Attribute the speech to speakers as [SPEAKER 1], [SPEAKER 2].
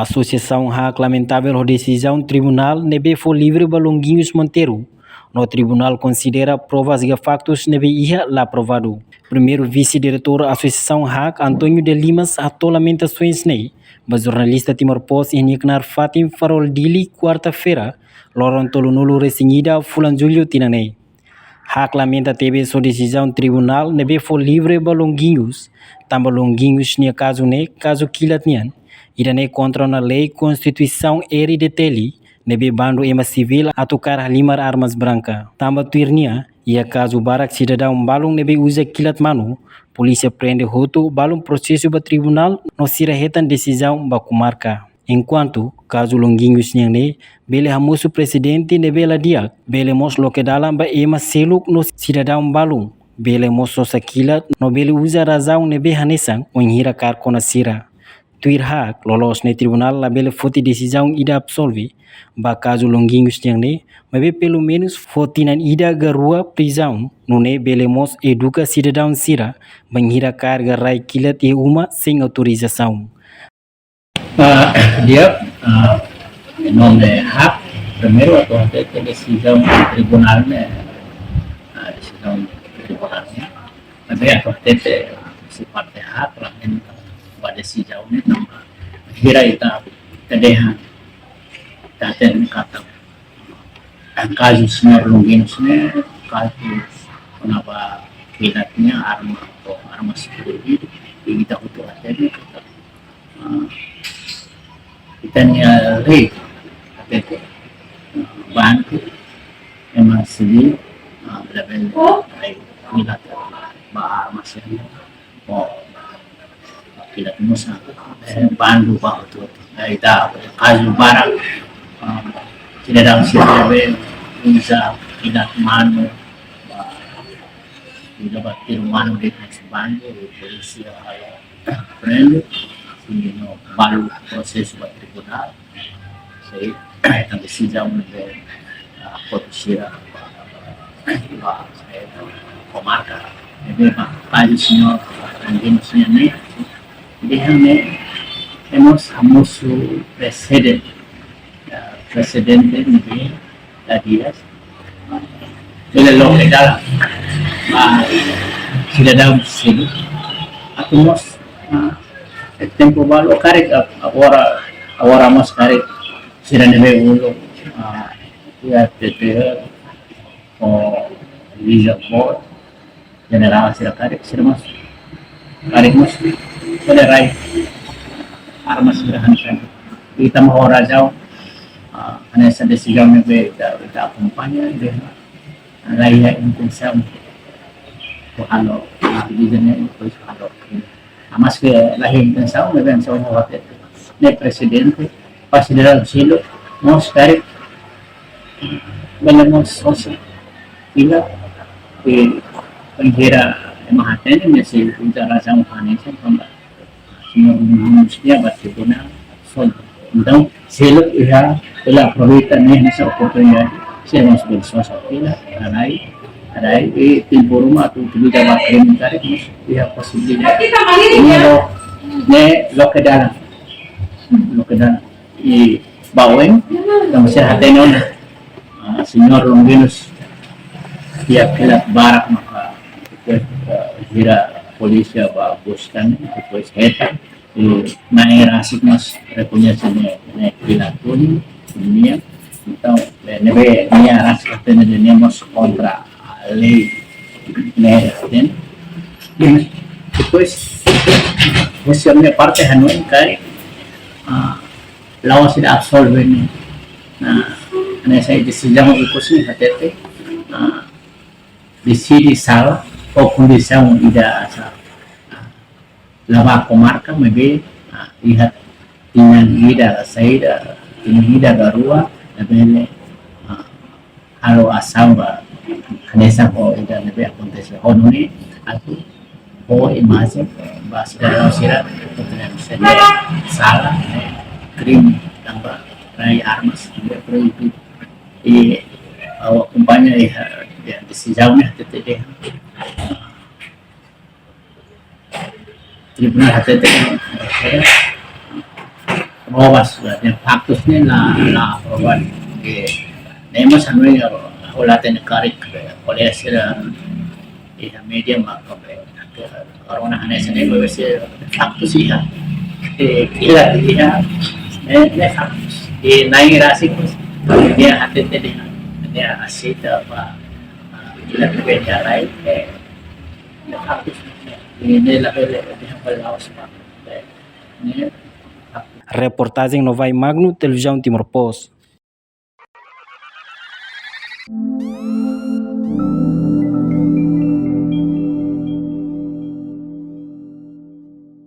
[SPEAKER 1] A Associação RAC lamentável a decisão do tribunal nebe foi livre para Longuinhos Monteiro. No tribunal considera provas e factos nebe ia lá aprovado. Primeiro vice-diretor da Associação RAC, Antônio de Limas, atou lamentações nei. Mas jornalista Timor Post e Niknar Fatim Farol Dili, quarta-feira, Loron Tolunulo Resinhida, Fulan Julio Tinanei. RAC lamenta teve sua decisão do tribunal nebe foi livre para Longuinhos. Tamba Longuinhos tinha caso ne, caso Kilat nian. Irane contra na lei Constituição Eri de Teli, nebe bando ema civil a tocar limar armas branca. Tamba tuirnia, e a caso barak cidadão balong nebe usa kilat manu, polícia prende roto balong processo ba tribunal no sirahetan decisão ba comarca. Enquanto, caso Longuinhos niane, bele hamusu presidente nebe la diak, bele mos loke dalam ba ema seluk no cidadão balong, bele mos sosa kilat no bele usa razão nebe hanesang onhira kar kona sira. Tuir hak lolos ne tribunal la bele foti decisão ida absolve ba caso Longuinhos ne mas pelo menos fotinan ida garua prisão nune bele mos educa cidadão sira banhira carga rai kilat e uma sem autorização.
[SPEAKER 2] Dia nome hak primeiro atau ada decisão tribunal né decisão tribunal né tapi atau tete sifat hak lah pada decisão né tambah kira ita kedehan taten kata kasus senyor Longuinhos né kasus kenapa kilatnya arma security kita butuh ada kita nyari bantu emang sini level kilat armas yang kilat musa bantu pak itu kita kayu barang tidak ada siapa bisa kilat manu tidak batir manu di bantu polisi friend ini baru proses buat tribunal saya akan decisão de polícia comarca para o senhor Longuinhos né deixa-me temos hamusu presidente de Dias ele logo dalam cidadão sini atumos tempo balu karek awara mas karek sira nebe ulo ya PPH o visa board general sira karek sira mas karek mas pada rai armas sira hansan kita mau rajau anesa decisão nebe da acompanha de raya intenção o halo dijennya depois halo mas que lahir intenção nebe intenção hote ne presidente considerado silo nós karek ganamos osa ila que pengira mahatene nesse interação hanesa também senhor dia batibuna sol então silo ia ela aproveita nessa oportunidade sermos pessoas aquila arai e tempo rumah tu juga bakal karek mas ia possibilidade ne lokedalan e baweng yang masih hati nona senyor Longuinhos tiap kilat barak maka kira polisi apa buskan depois reta na era asik mas reconhece ne kilat pun dunia então nebe nia ras que tenemos contra a lei né tem depois essa minha parte hanuin kai lawas tidak absolve ni nessa decisão ikusi hatete decide salah ou condição ida asa lava comarca maybe lihat dengan ida saída dengan ida garua nebe halo asamba nessa ko ida nebe acontece hononi aku imagem basta sira salah crime tambah rai armas juga proibir e awak kumpanya ya decisão-nya TTD tribunal HTT provas yang faktusnya na aproban que nemos ano yung wala tayong nagkarit oleh sila media makabe karena hanya sini beberapa faktus siya kila dia faktus naik rasi pun dia hati dia asita apa kila berbeda lain faktus ini lah dia palawas pa ini
[SPEAKER 1] Reportagem Novai Magno, Televisão Timor Post.